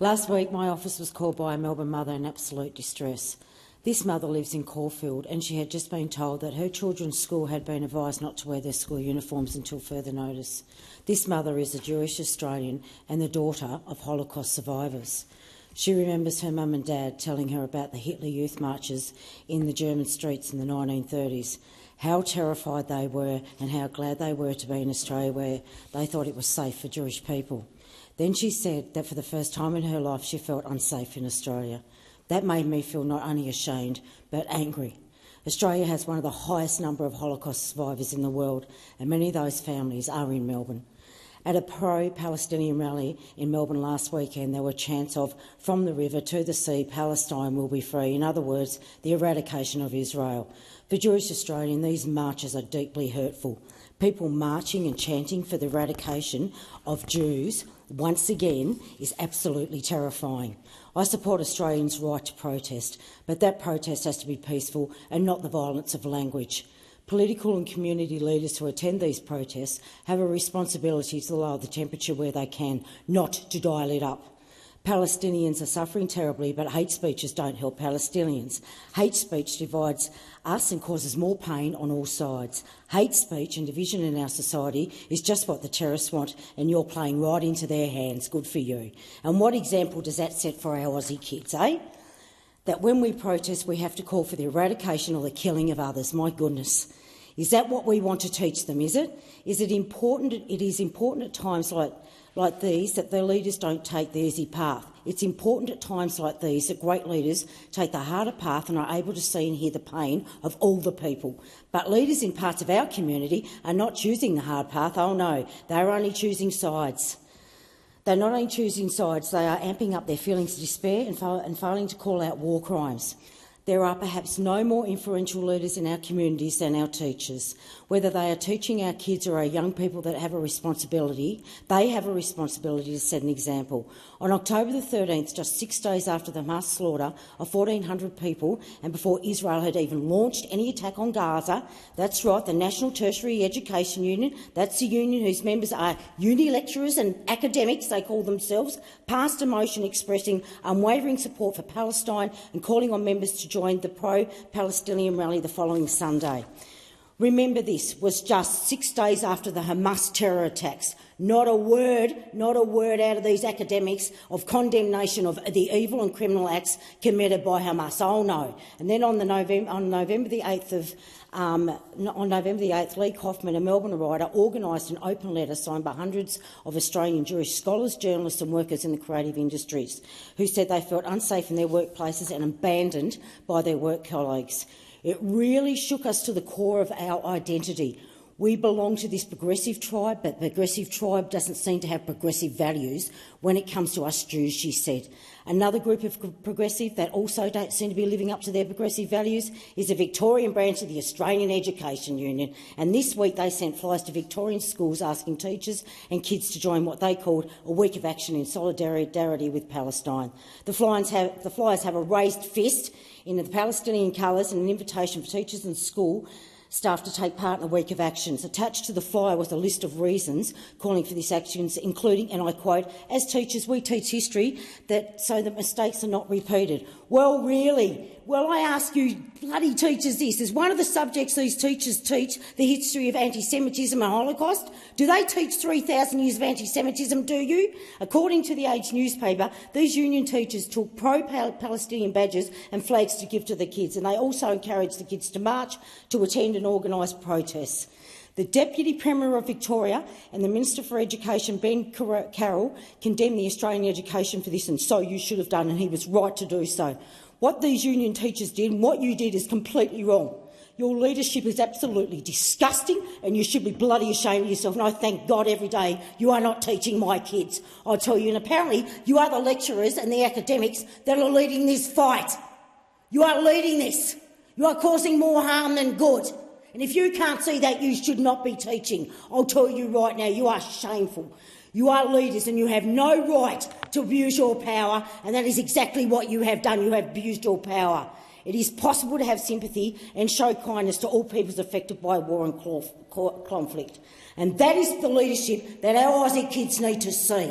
Last week, my office was called by a Melbourne mother in absolute distress. This mother lives in Caulfield and she had just been told that her children's school had been advised not to wear their school uniforms until further notice. This mother is a Jewish Australian and the daughter of Holocaust survivors. She remembers her mum and dad telling her about the Hitler Youth marches in the German streets in the 1930s, how terrified they were and how glad they were to be in Australia where they thought it was safe for Jewish people. Then she said that for the first time in her life she felt unsafe in Australia. That made me feel not only ashamed but angry. Australia has one of the highest number of Holocaust survivors in the world, and many of those families are in Melbourne. At a pro-Palestinian rally in Melbourne last weekend, there were chants of "From the river to the sea, Palestine will be free." In other words, the eradication of Israel. For Jewish Australians, these marches are deeply hurtful. People marching and chanting for the eradication of Jews, once again, is absolutely terrifying. I support Australians' right to protest, but that protest has to be peaceful and not the violence of language. Political and community leaders who attend these protests have a responsibility to lower the temperature where they can, not to dial it up. Palestinians are suffering terribly, but hate speeches don't help Palestinians. Hate speech divides us and causes more pain on all sides. Hate speech and division in our society is just what the terrorists want, and you're playing right into their hands. Good for you. And what example does that set for our Aussie kids, eh? That when we protest, we have to call for the eradication or the killing of others. My goodness. Is that what we want to teach them, is it? Is it important? It is important at times like these that the leaders don't take the easy path. It's important at times like these that great leaders take the harder path and are able to see and hear the pain of all the people. But leaders in parts of our community are not choosing the hard path. Oh no, they're only choosing sides. They're not only choosing sides, they are amping up their feelings of despair and failing to call out war crimes. There are perhaps no more influential leaders in our communities than our teachers. Whether they are teaching our kids or our young people that have a responsibility, they have a responsibility to set an example. On October the 13th, just 6 days after the mass slaughter of 1,400 people and before Israel had even launched any attack on Gaza, that's right, the National Tertiary Education Union, that's the union whose members are uni lecturers and academics, they call themselves, passed a motion expressing unwavering support for Palestine and calling on members to join the pro-Palestinian rally the following Sunday. Remember, this was just 6 days after the Hamas terror attacks. Not a word out of these academics of condemnation of the evil and criminal acts committed by Hamas. Oh no! And then on November the 8th, Lee Kaufman, a Melbourne writer, organised an open letter signed by hundreds of Australian Jewish scholars, journalists and workers in the creative industries who said they felt unsafe in their workplaces and abandoned by their work colleagues. It really shook us to the core of our identity. We belong to this progressive tribe, but the progressive tribe doesn't seem to have progressive values when it comes to us Jews, she said. Another group of progressive that also don't seem to be living up to their progressive values is the Victorian branch of the Australian Education Union. And this week they sent flyers to Victorian schools asking teachers and kids to join what they called a week of action in solidarity with Palestine. The flyers have a raised fist in the Palestinian colours and an invitation for teachers and school staff to take part in the week of actions. Attached to the flyer was a list of reasons calling for these actions, including, and I quote, "As teachers, we teach history so that mistakes are not repeated." Well, really? Well, I ask you bloody teachers this. Is one of the subjects these teachers teach the history of anti-Semitism and Holocaust? Do they teach 3,000 years of anti-Semitism, do you? According to the Age newspaper, these union teachers took pro-Palestinian badges and flags to give to the kids, and they also encouraged the kids to march, to attend and organise protests. The Deputy Premier of Victoria and the Minister for Education, Ben Carroll, condemned the Australian education for this, and so you should have done, and he was right to do so. What these union teachers did and what you did is completely wrong. Your leadership is absolutely disgusting and you should be bloody ashamed of yourself. And I thank God every day you are not teaching my kids, I tell you. And apparently you are the lecturers and the academics that are leading this fight. You are leading this. You are causing more harm than good. And if you can't see that, you should not be teaching. I'll tell you right now, you are shameful. You are leaders and you have no right to abuse your power, and that is exactly what you have done. You have abused your power. It is possible to have sympathy and show kindness to all peoples affected by war and conflict. And that is the leadership that our Aussie kids need to see.